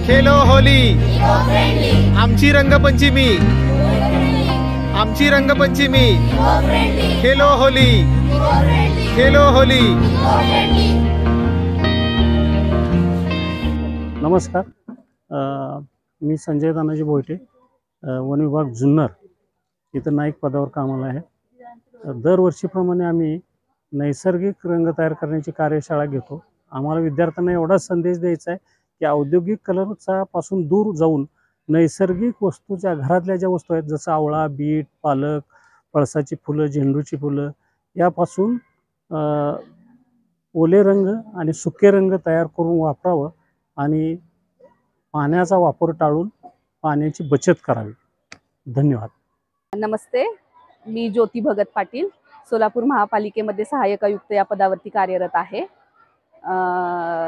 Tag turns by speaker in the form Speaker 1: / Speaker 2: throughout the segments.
Speaker 1: Khelo Holy, आमची रंगपंचमी, आमची Rangpanchami, Khelo Holy, Khelo Holy.
Speaker 2: नमस्कार, मी संजय तानाजी भोयटे, वन विभाग जुन्नर इथं नाईक पदावर कामाला आहे। दरवर्षीप्रमाणे आम्ही नैसर्गिक रंग तयार करण्याची कार्यशाळा घेतो। आम्हाला विद्यार्थ्यांना एवढाच संदेश द्यायचा आहे की औद्योगिक कलरचा पासून दूर जाऊन नैसर्गिक वस्तूच्या घरातल्या ज्या वस्तू आहेत, जसं आवळा, बीट, पालक, पळसाची फुलं, झेंडूची फुलं यापासून ओले रंग आणि सुके रंग तयार करून वापरावं आणि पाण्याचा वापर टाळून पाण्याची बचत करावी। धन्यवाद।
Speaker 3: नमस्ते, मी ज्योती भगत पाटील, सोलापूर महापालिकेमध्ये सहाय्यक आयुक्त या पदावरती कार्यरत आहे।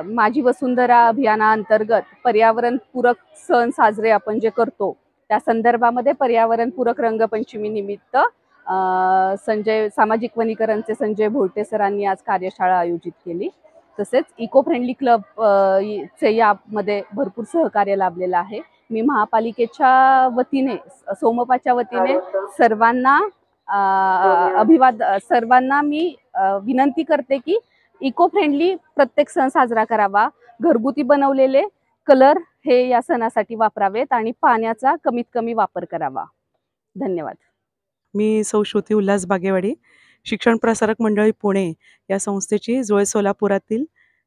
Speaker 3: माझी वसुंधरा अभियानाअंतर्गत पर्यावरणपूरक सण साजरे आपण जे करतो त्या संदर्भामध्ये पर्यावरणपूरक रंगपंचमी निमित्त सामाजिक वनीकरणचे संजय भोयटे सरांनी आज कार्यशाळा आयोजित केली। तसेच इको फ्रेंडली क्लब चे यामध्ये भरपूर सहकार्य लाभलेलं आहे। मी महापालिकेच्या वतीने, सोमपाच्या वतीने सर्वांना मी विनंती करते की इको फ्रेंडली प्रत्येक सण साजरा करावा, घरगुती बनवलेले कलर हे या सणासाठी वापरावेत आणि पाण्याचा कमीत कमी वापर करावा। धन्यवाद।
Speaker 4: मी सौ श्रुती उल्हास बागेवाडी, शिक्षण प्रसारक मंडळी पुणे या संस्थेची जुळे सोलापुरातील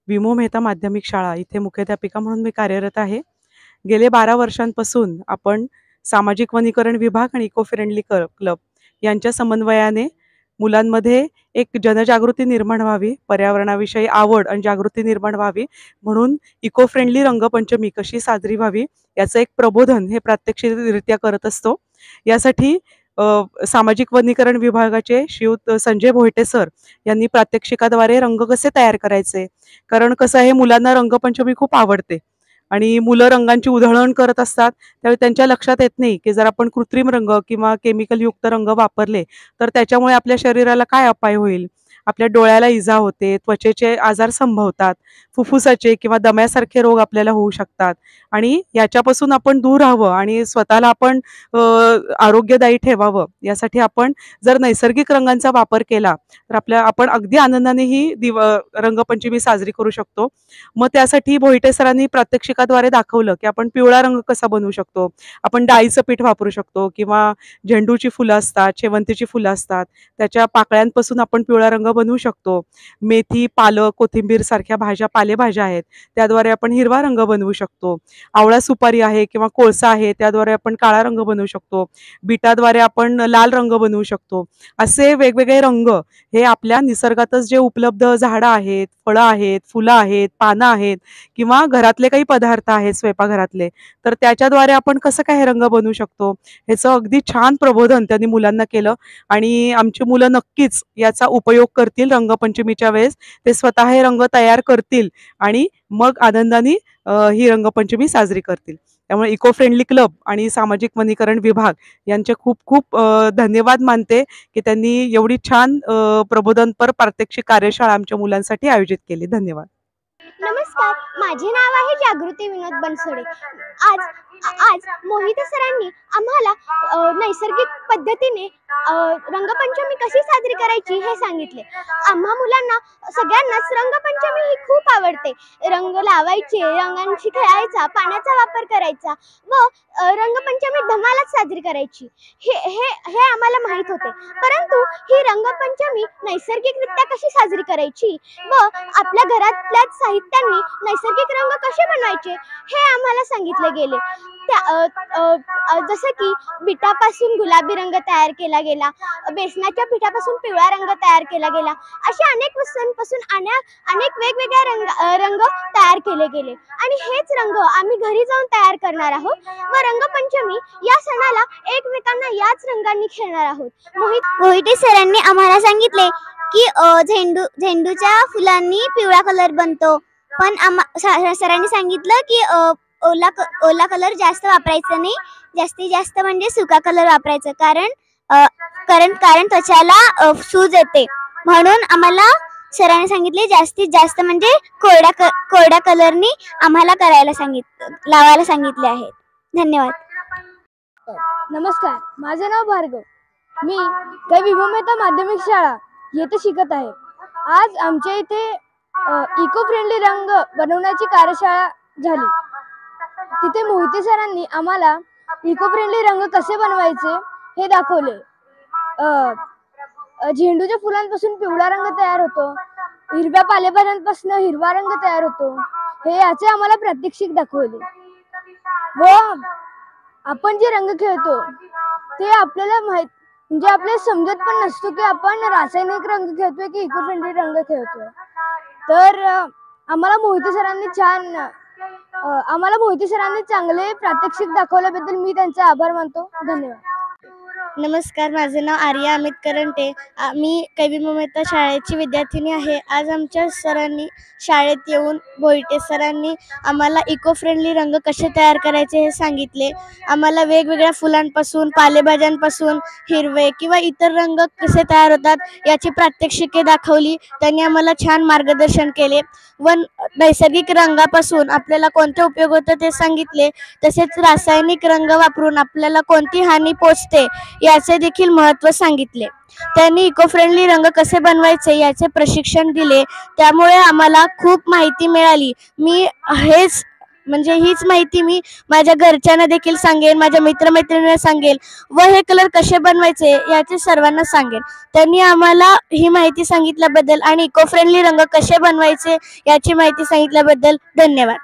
Speaker 4: विमो मेहता माध्यमिक शाळा इथे मुख्याध्यापिका म्हणून मी कार्यरत आहे। गेले 12 वर्षांपासून आपण सामाजिक वनीकरण विभाग आणि इको फ्रेंडली क्लब यांच्या समन्वयाने मुलांमध्ये एक जनजागृती निर्माण व्हावी, पर्यावरणाविषयी आवड आणि जागृती निर्माण व्हावी म्हणून इको फ्रेंडली रंगपंचमी कशी साजरी व्हावी याचं एक प्रबोधन हे प्रात्यक्षिकरित्या करत असतो। यासाठी सामाजिक वनीकरण विभागाचे श्रीयुत संजय भोयटे सर यांनी प्रात्यक्षिकाद्वारे रंग कसे तयार करायचे, कारण कसं आहे, मुलांना रंगपंचमी खूप आवडते आणि मुलं रंगांची उधळण करत असतात, त्यावेळी त्यांच्या लक्षात येत नाही की जर आपण कृत्रिम रंग किंवा केमिकल युक्त रंग वापरले तर त्याच्यामुळे आपल्या शरीराला काय अपाय होईल, आपल्या डोळ्याला इजा होते, त्वचेचे आजार संभवतात, फुफ्फुसाचे किंवा दम्यासारखे रोग आपल्याला होऊ शकतात आणि याच्यापासून आपण दूर राहावं आणि स्वतःला आपण आरोग्यदायी ठेवावं यासाठी आपण जर नैसर्गिक रंगांचा वापर केला तर आपण अगदी आनंदाने ही रंगपंचमी साजरी करू शकतो। मग त्यासाठी भोयटे सरांनी प्रात्यक्षिकाद्वारे दाखवलं की आपण पिवळा रंग कसा बनवू शकतो। आपण डाळीचं पीठ वापरू शकतो किंवा झेंडूची फुलं असतात, शेवंतीची फुलं असतात, त्याच्या पाकळ्यांपासून आपण पिवळा रंग बनवू शकतो। मेथी, पालक, कोथिंबीर सारख्या पालेभाज्या आहेत त्याद्वारे आपण हिरवा रंग बनवू शकतो। आवळा सुपारी आहे किंवा कोळसा आहे त्याद्वारे आपण काळा रंग बनवू शकतो। बीटाद्वारे आपण लाल रंग बनवू शकतो। असे वेगवेगळे रंग हे आपल्या निसर्गातच जे उपलब्ध झाडं आहेत, फळं आहेत, फुलं आहेत, पानं आहेत किंवा घरातले काही पदार्थ आहेत स्वयंपाकघरातले, तर त्याच्याद्वारे आपण कसं काय हे रंग बनवू शकतो ह्याचं अगदी छान प्रबोधन त्यांनी मुलांना केलं आणि आमची मुलं नक्कीच याचा उपयोग करतील। रंगपंचमीच्या वेळेस ते स्वतः हे रंग तयार करतील आणि मग आनंदाने ही रंगपंचमी साजरी करतील। त्यामुळे इको फ्रेंडली क्लब आणि सामाजिक वनीकरण विभाग यांचे खूप खूप धन्यवाद मानते की त्यांनी एवढी छान प्रबोधनपर प्रात्यक्षिक कार्यशाळा आमच्या मुलांसाठी आयोजित केली। धन्यवाद।
Speaker 5: नमस्कार, माझे नाव आहे जागृती विनोद बनसोडे। आज मोहिते सरांनी आम्हाला नैसर्गिक पद्धतीने रंगपंचमी कशी साजरी करायची हे सांगितले। आम्हा मुलांना सगळ्यांनाच रंगपंचमी ही खूप आवडते। रंग लावायचे, रंगांशी खेळायचा, पाण्याचा वापर करायचा व रंगपंचमी धमालात साजरी करायची हे आम्हाला माहित होते, परंतु ही रंगपंचमी नैसर्गिकरित्या कशी साजरी करायची व आपल्या घरातल्या साहित्यांनी नैसर्गिक रंग कसे बनवायचे हे आम्हाला सांगितले गेले। जसे की बिटापासून गुलाबी रंग तयार केला गेला, बेसनाच्या पिठापासून पिवळा रंग तयार केला गेला, अशा अनेक वस्तूंपासून अनेक वेगवेगळ्या रंग तयार केले गेले आणि हेच रंग आम्ही घरी जाऊन तयार करणार आहोत व रंगपंचमी या सणाला एकमेकांना याच रंगांनी खेळणार आहोत। मोहिते सरांनी आम्हाला सांगितले की झेंडूच्या फुलांनी पिवळा कलर बनतो, पण सरांनी सांगितलं की ओला कलर जास्त वापरायचा नाही, जास्तीत जास्त म्हणजे सुका कलर वापरायचा, कारण त्वचाला सूज येते, म्हणून आम्हाला सरांनी सांगितले जास्तीत जास्त म्हणजे कोरड्या कलरनी आम्हाला लावायला सांगितले आहेत. धन्यवाद.
Speaker 6: नमस्कार, माझे नाव भार्गव. मी विमो मेहता माध्यमिक शाळा येथे शिकत आहे. आज आमच्या इथे इको फ्रेंडली रंग बनवण्याची कार्यशाळा झाली. तिथे मोहिते सरांनी आम्हाला इको फ्रेंडली रंग कसे बनवायचे हे दाखवले. झेंडूच्या फुलांपासून पिवळा रंग तयार होतो, हिरव्या पालेभाज्यांपासून हिरवा रंग तयार होतो, हे याचे आम्हाला प्रात्यक्षिक दाखवले. व आपण जे रंग खेळतो ते आपल्याला म्हणजे आपल्याला समजत पण नसतो की आपण रासायनिक रंग खेळतोय की इको फ्रेंडली रंग खेळतोय. तर आम्हाला मोहिते सरांनी चांगले प्रात्यक्षिक दाखवल्याबद्दल मी त्यांचे आभार मानतो. धन्यवाद.
Speaker 5: नमस्कार, माझे नाव आर्या अमित करंटे. मी विमो मेहता शाळेची विद्यार्थिनी आहे. आज आमच्या सरांनी शाळेत येऊन भोईटे सरांनी आम्हाला इको फ्रेंडली रंग कसे तयार करायचे हे सांगितले. आम्हाला वेगवेगळ्या फुलांपासून पालेभाज्यांपासून हिरवे किंवा इतर रंग कसे तयार होतात याची प्रात्यक्षिके दाखवली. त्यांनी आम्हाला छान मार्गदर्शन केले व नैसर्गिक रंगापासून आपल्याला कोणते उपयोग होतात ते सांगितले. तसेच रासायनिक रंग वापरून आपल्याला कोणती हानी पोचते याचे देखील महत्त्व सांगितले. त्यांनी इको फ्रेंडली रंग कसे बनवायचे याचे प्रशिक्षण दिले. त्यामुळे आम्हाला खूप माहिती मिळाली. हीच माहिती मी माझ्या घरच्यांना देखील सांगेन, माझ्या मित्रमैत्रिणींना सांगेल व हे कलर कसे बनवायचे याचे सर्वांना सांगेन. त्यांनी आम्हाला ही माहिती सांगितल्याबद्दल आणि इको फ्रेंडली रंग कसे बनवायचे याची माहिती सांगितल्याबद्दल धन्यवाद.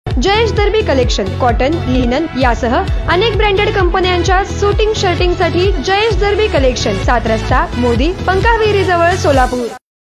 Speaker 7: जयेश दर्बी कलेक्शन कॉटन, लिनन यासह अनेक ब्रँडेड कंपन्यांच्या सुटिंग शर्टिंग साठी जयेश दर्बी कलेक्शन, 7 रस्ता मोदी पंकाविहिरी जवळ सोलापूर.